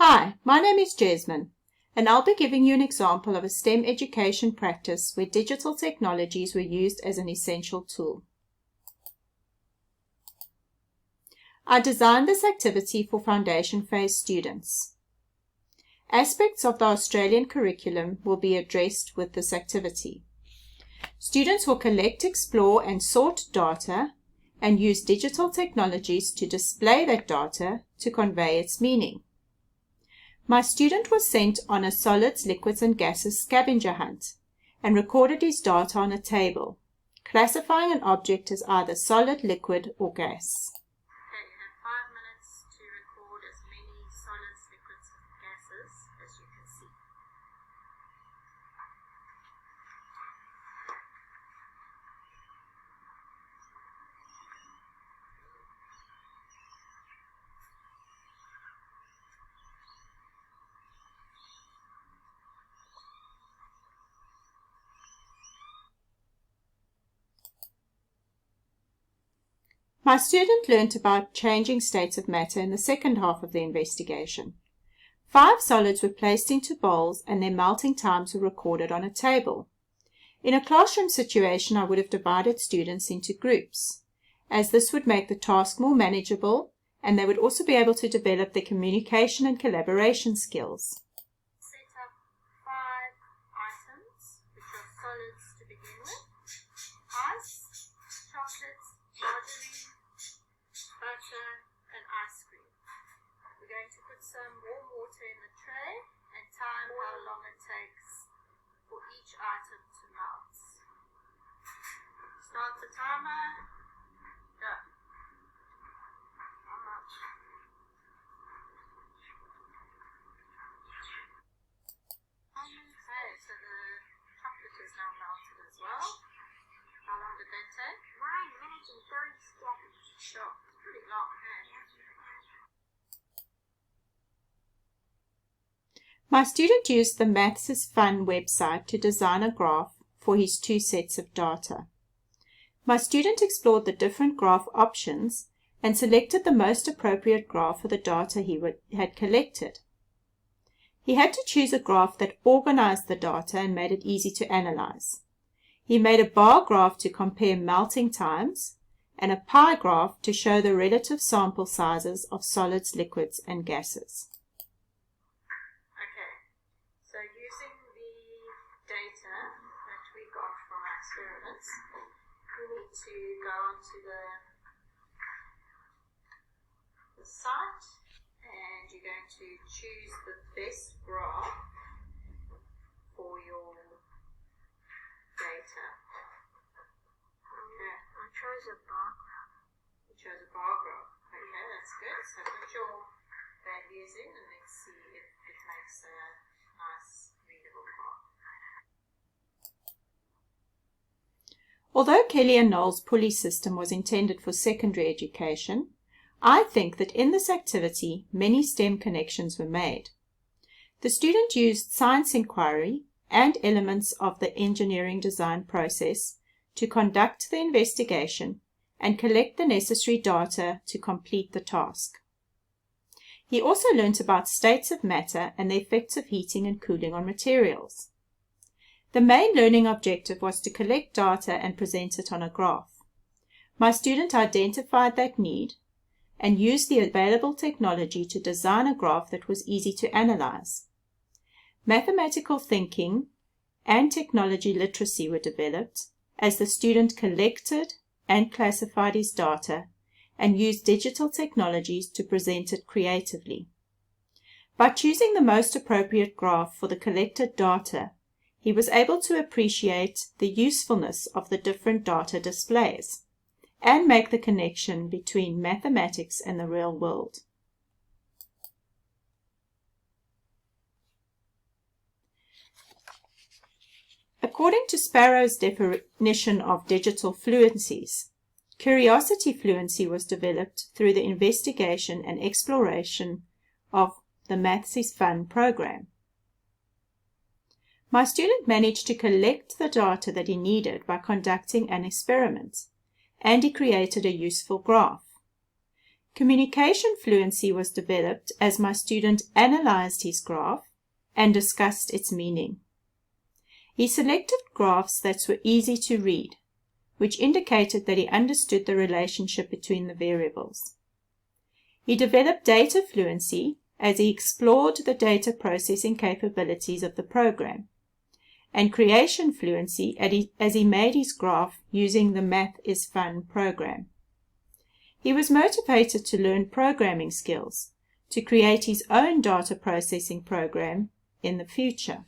Hi, my name is Jasmine, and I'll be giving you an example of a STEM education practice where digital technologies were used as an essential tool. I designed this activity for foundation phase students. Aspects of the Australian curriculum will be addressed with this activity. Students will collect, explore, and sort data and use digital technologies to display that data to convey its meaning. My student was sent on a solids, liquids, and gases scavenger hunt and recorded his data on a table, classifying an object as either solid, liquid, or gas. Okay, you have 5 minutes to record as many solids, liquids, and gases as you can see. My student learnt about changing states of matter in the second half of the investigation. 5 solids were placed into bowls and their melting times were recorded on a table. In a classroom situation, I would have divided students into groups, as this would make the task more manageable and they would also be able to develop their communication and collaboration skills. Set up 5 items, which are solids to begin with: ice, chocolates, margarine, butter, and ice cream. We're going to put some warm water in the tray and time how long it takes for each item to melt. Start the timer. Go. How much? Okay, so the chocolate is now melted as well. How long did that take? 9 minutes and 30 seconds. Sure, it's pretty long, hey? My student used the Maths is Fun website to design a graph for his 2 sets of data. My student explored the different graph options and selected the most appropriate graph for the data he had collected. He had to choose a graph that organized the data and made it easy to analyze. He made a bar graph to compare melting times and a pie graph to show the relative sample sizes of solids, liquids, and gases. Okay, so using the data that we got from our experiments, we need to go onto the site and you're going to choose the best graph for your data. Okay. I chose a bar graph. You chose a bar graph. Okay, that's good. So put your values in and let's see if it makes a nice readable graph. Although Kelly and Knowles' pulley system was intended for secondary education, I think that in this activity many STEM connections were made. The student used science inquiry and elements of the engineering design process to conduct the investigation and collect the necessary data to complete the task. He also learnt about states of matter and the effects of heating and cooling on materials. The main learning objective was to collect data and present it on a graph. My student identified that need and used the available technology to design a graph that was easy to analyze. Mathematical thinking and technology literacy were developed as the student collected and classified his data and used digital technologies to present it creatively. By choosing the most appropriate graph for the collected data, he was able to appreciate the usefulness of the different data displays and make the connection between mathematics and the real world. According to Sparrow's definition of digital fluencies, curiosity fluency was developed through the investigation and exploration of the Maths is Fun program. My student managed to collect the data that he needed by conducting an experiment, and he created a useful graph. Communication fluency was developed as my student analyzed his graph and discussed its meaning. He selected graphs that were easy to read, which indicated that he understood the relationship between the variables. He developed data fluency as he explored the data processing capabilities of the program, and creation fluency as he made his graph using the Math is Fun program. He was motivated to learn programming skills to create his own data processing program in the future.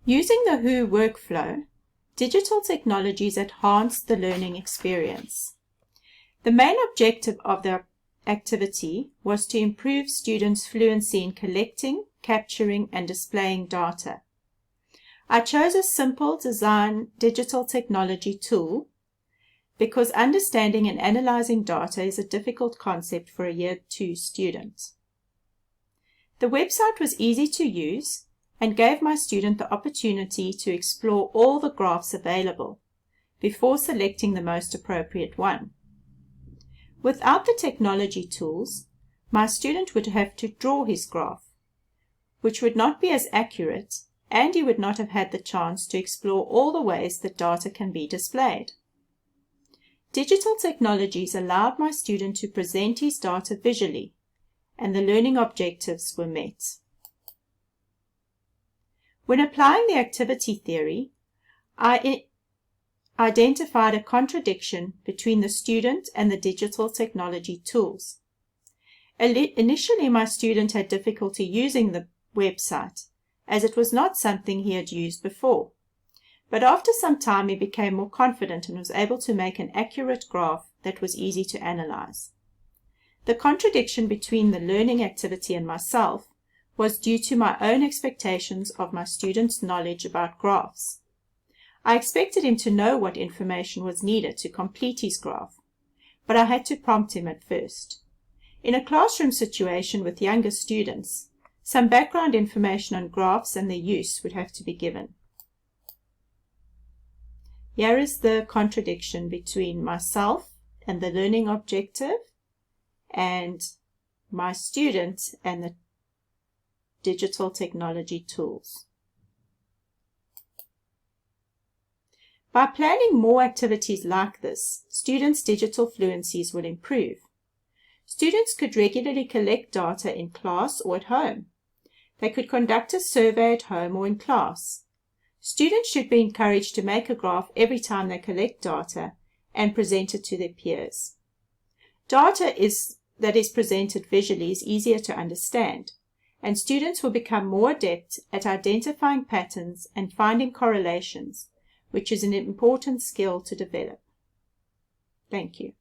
Using the WHO workflow, digital technologies enhanced the learning experience. The main objective of the activity was to improve students' fluency in collecting, capturing, and displaying data. I chose a simple design digital technology tool because understanding and analyzing data is a difficult concept for a Year 2 student. The website was easy to use and gave my student the opportunity to explore all the graphs available before selecting the most appropriate one. Without the technology tools, my student would have to draw his graph, which would not be as accurate, and he would not have had the chance to explore all the ways that data can be displayed. Digital technologies allowed my student to present his data visually, and the learning objectives were met. When applying the activity theory, I identified a contradiction between the student and the digital technology tools. Initially, my student had difficulty using the website, as it was not something he had used before. But after some time, he became more confident and was able to make an accurate graph that was easy to analyze. The contradiction between the learning activity and myself was due to my own expectations of my student's knowledge about graphs. I expected him to know what information was needed to complete his graph, but I had to prompt him at first. In a classroom situation with younger students, some background information on graphs and their use would have to be given. Here is the contradiction between myself and the learning objective and my student and the digital technology tools. By planning more activities like this, students' digital fluencies will improve. Students could regularly collect data in class or at home. They could conduct a survey at home or in class. Students should be encouraged to make a graph every time they collect data and present it to their peers. Data that is presented visually is easier to understand, and students will become more adept at identifying patterns and finding correlations, which is an important skill to develop. Thank you.